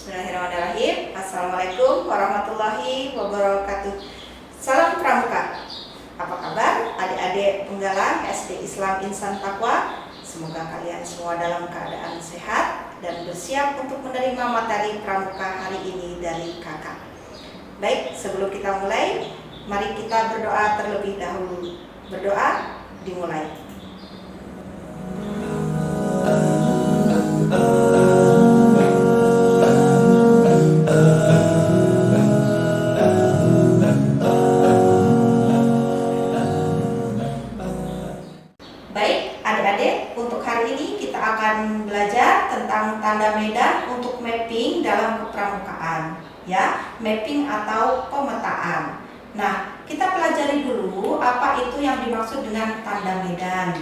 Bismillahirrahmanirrahim. Assalamualaikum warahmatullahi wabarakatuh. Salam Pramuka. Apa kabar adik-adik penggalang SD Islam Insan Taqwa? Semoga kalian semua dalam keadaan sehat dan bersiap untuk menerima materi Pramuka hari ini dari kakak. Baik, sebelum kita mulai, mari kita berdoa terlebih dahulu. Berdoa dimulai. Baik, adik-adik, untuk hari ini kita akan belajar tentang tanda medan untuk mapping dalam kepramukaan, ya, mapping atau pemetaan. Nah, kita pelajari dulu apa itu yang dimaksud dengan tanda medan.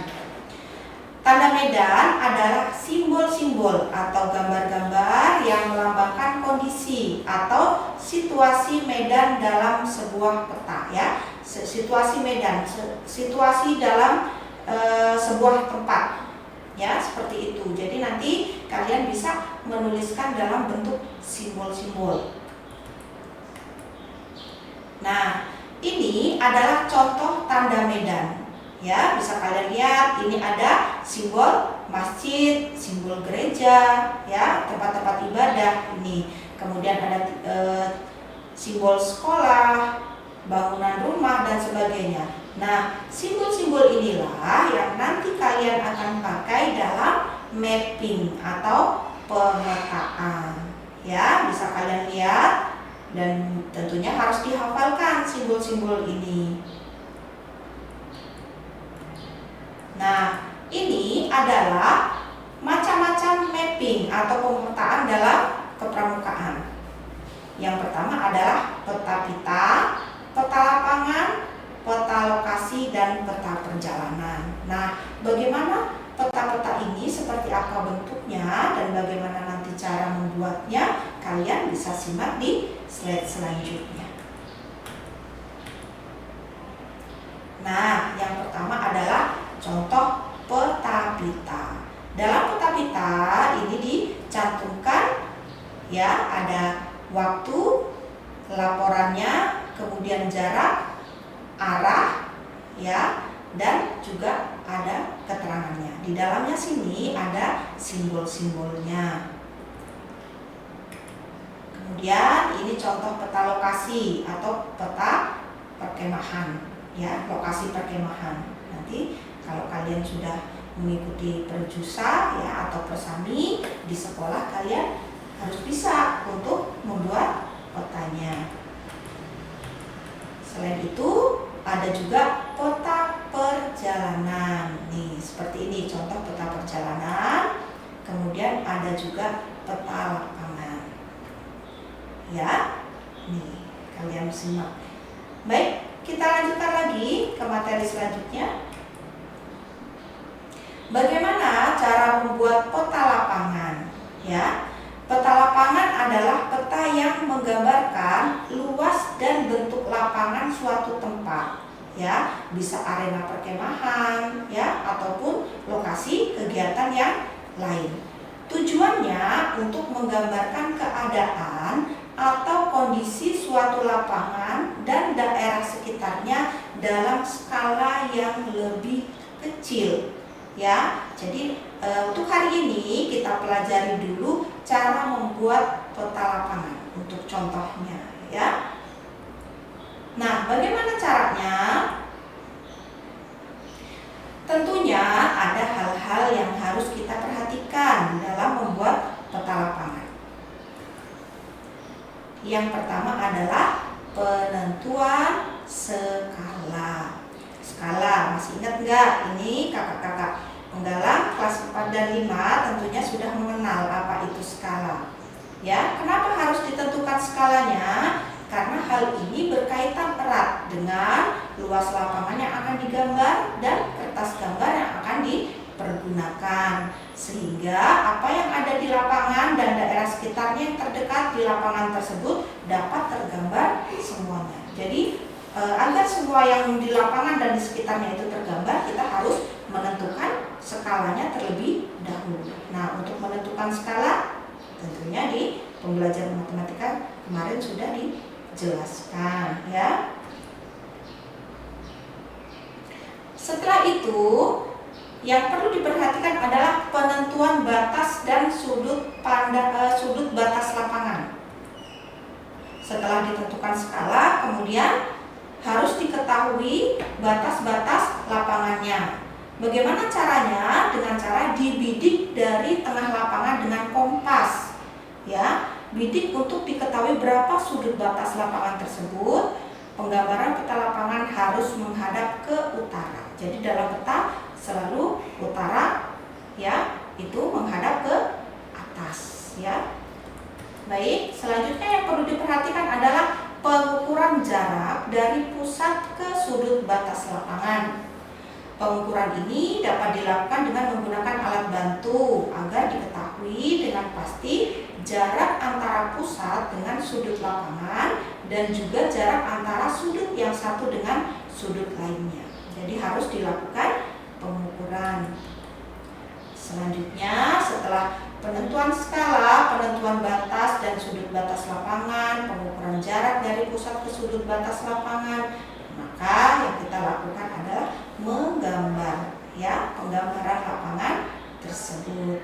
Tanda medan adalah simbol-simbol atau gambar-gambar yang melambangkan kondisi atau situasi medan dalam sebuah peta, ya. Situasi medan, situasi dalam sebuah tempat, ya, seperti itu. Jadi nanti kalian bisa menuliskan dalam bentuk simbol-simbol. Nah, ini adalah contoh tanda medan, ya. Bisa kalian lihat, ini ada simbol masjid, simbol gereja, ya, tempat-tempat ibadah ini. Kemudian ada simbol sekolah, bangunan rumah dan sebagainya. Nah, simbol-simbol inilah yang nanti kalian akan pakai dalam mapping atau pemetaan. Ya, bisa kalian lihat dan tentunya harus dihafalkan simbol-simbol ini. Nah, ini adalah macam-macam mapping atau pemetaan dalam kepramukaan. Yang pertama adalah peta pita, peta lapangan, peta lokasi, dan peta perjalanan. Nah, bagaimana peta-peta ini, seperti apa bentuknya, dan bagaimana nanti cara membuatnya, kalian bisa simak di slide selanjutnya. Nah, yang pertama adalah contoh peta pita. Dalam peta pita ini dicantumkan, ya, ada waktu, laporannya, kemudian jarak, arah, ya, dan juga ada keterangannya. Di dalamnya sini ada simbol-simbolnya. Kemudian ini contoh peta lokasi atau peta perkemahan, ya, lokasi perkemahan. Nanti kalau kalian sudah mengikuti perjusa, ya, atau persami di sekolah, kalian harus bisa untuk membuat petanya. Selain itu, ada juga peta perjalanan. Nih, seperti ini contoh peta perjalanan. Kemudian ada juga peta lapangan. Ya, nih, kalian simak. Baik, kita lanjutkan lagi ke materi selanjutnya. Bagaimana cara membuat peta lapangan? Ya, peta lapangan adalah peta yang menggambarkan luas dan bentuk lapangan suatu tempat, ya, bisa arena perkemahan, ya, ataupun lokasi kegiatan yang lain. Tujuannya untuk menggambarkan keadaan atau kondisi suatu lapangan dan daerah sekitarnya dalam skala yang lebih kecil, ya. Jadi untuk hari ini kita pelajari dulu cara membuat peta lapangan untuk contohnya, ya. Nah, bagaimana caranya? Tentunya ada hal-hal yang harus kita perhatikan dalam membuat peta lapangan. Yang pertama adalah penentuan skala. Skala, masih ingat nggak? Ini kakak-kakak penggalang kelas 4 dan 5 tentunya sudah mengenal apa itu skala. Ya, kenapa harus ditentukan skalanya? Karena hal ini berkaitan erat dengan luas lapangan yang akan digambar dan kertas gambar yang akan dipergunakan. Sehingga apa yang ada di lapangan dan daerah sekitarnya yang terdekat di lapangan tersebut dapat tergambar semuanya. Jadi agar semua yang di lapangan dan di sekitarnya itu tergambar, kita harus menentukan skalanya terlebih dahulu. Nah, untuk menentukan skala, Tentunya di pembelajaran matematika kemarin sudah dijelaskan ya. Setelah itu, yang perlu diperhatikan adalah penentuan batas dan sudut batas lapangan. Setelah ditentukan skala, kemudian harus diketahui batas-batas lapangannya. Bagaimana caranya? Dengan cara dibidik dari tengah lapangan dengan kompas. Ya, bidik untuk diketahui berapa sudut batas lapangan tersebut. Penggambaran peta lapangan harus menghadap ke utara. Jadi dalam peta selalu utara ya, itu menghadap ke atas ya. Baik, selanjutnya yang perlu diperhatikan adalah pengukuran jarak dari pusat ke sudut batas lapangan. Pengukuran ini dapat dilakukan dengan menggunakan alat bantu agar diketahui dengan pasti jarak antara pusat dengan sudut lapangan dan juga jarak antara sudut yang satu dengan sudut lainnya. Jadi harus dilakukan pengukuran. Selanjutnya, setelah penentuan skala, penentuan batas dan sudut batas lapangan, pengukuran jarak dari pusat ke sudut batas lapangan, maka yang kita lakukan adalah menggambar ya, penggambaran lapangan tersebut.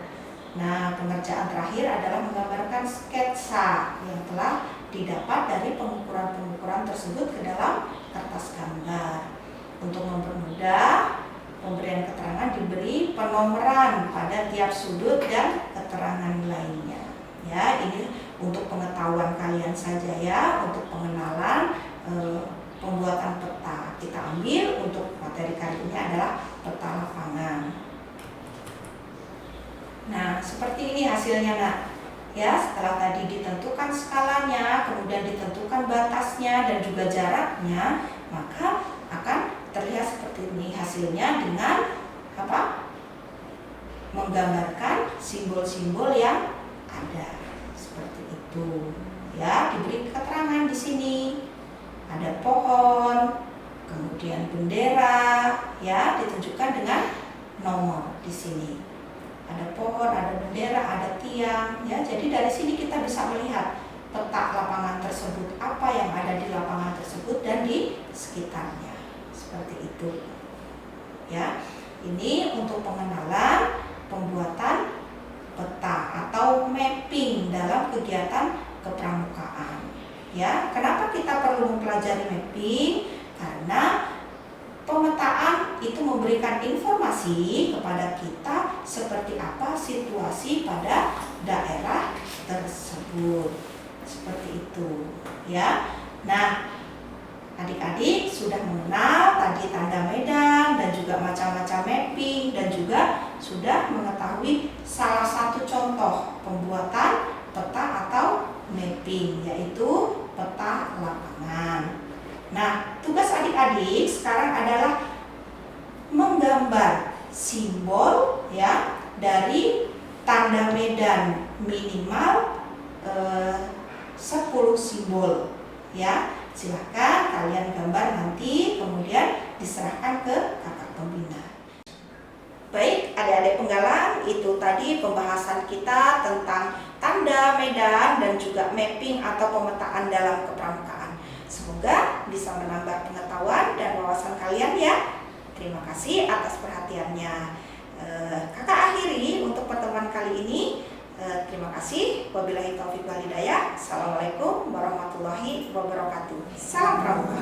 Nah, pengerjaan terakhir adalah menggambarkan sketsa yang telah didapat dari pengukuran-pengukuran tersebut ke dalam kertas gambar. Untuk mempermudah, pemberian keterangan diberi penomoran pada tiap sudut dan keterangan lainnya. Ya, ini untuk pengetahuan kalian saja ya, untuk pengenalan pembuatan peta. Kita ambil untuk materi kali ini adalah peta lapangan. Nah, seperti ini hasilnya nak. Ya, setelah tadi ditentukan skalanya, kemudian ditentukan batasnya dan juga jaraknya, maka akan terlihat seperti ini hasilnya dengan apa? Menggambarkan simbol-simbol yang ada. Seperti itu. Ya, diberi keterangan di sini. Ada pohon, kemudian bendera, ya, ditunjukkan dengan nomor di sini. Ada pohon, ada bendera, ada tiang, ya. Jadi dari sini kita bisa melihat peta lapangan tersebut, apa yang ada di lapangan tersebut dan di sekitarnya. Seperti itu. Ya. Ini untuk pengenalan pembuatan peta atau mapping dalam kegiatan kepramukaan. Ya, kenapa kita perlu mempelajari mapping? Karena pemetaan itu memberikan informasi kepada kita seperti apa situasi pada daerah tersebut. Seperti itu, ya. Nah, adik-adik sudah mengenal tadi tanda medan dan juga macam-macam mapping dan juga sudah mengetahui salah satu contoh pembuatan peta atau mapping, yaitu peta lapangan. Nah, tugas adik-adik sekarang adalah menggambar simbol ya dari tanda medan minimal 10 simbol ya. Silahkan kalian gambar nanti kemudian diserahkan ke kakak pembina. Baik, adik-adik penggalang, itu tadi pembahasan kita tentang tanda medan dan juga mapping atau pemetaan dalam kepramukaan. Semoga bisa menambah pengetahuan dan wawasan kalian ya. Terima kasih atas perhatiannya. Kakak akhiri untuk pertemuan kali ini. Terima kasih. Wabillahi taufiq wal hidayah. Assalamualaikum warahmatullahi wabarakatuh. Salam pramuka.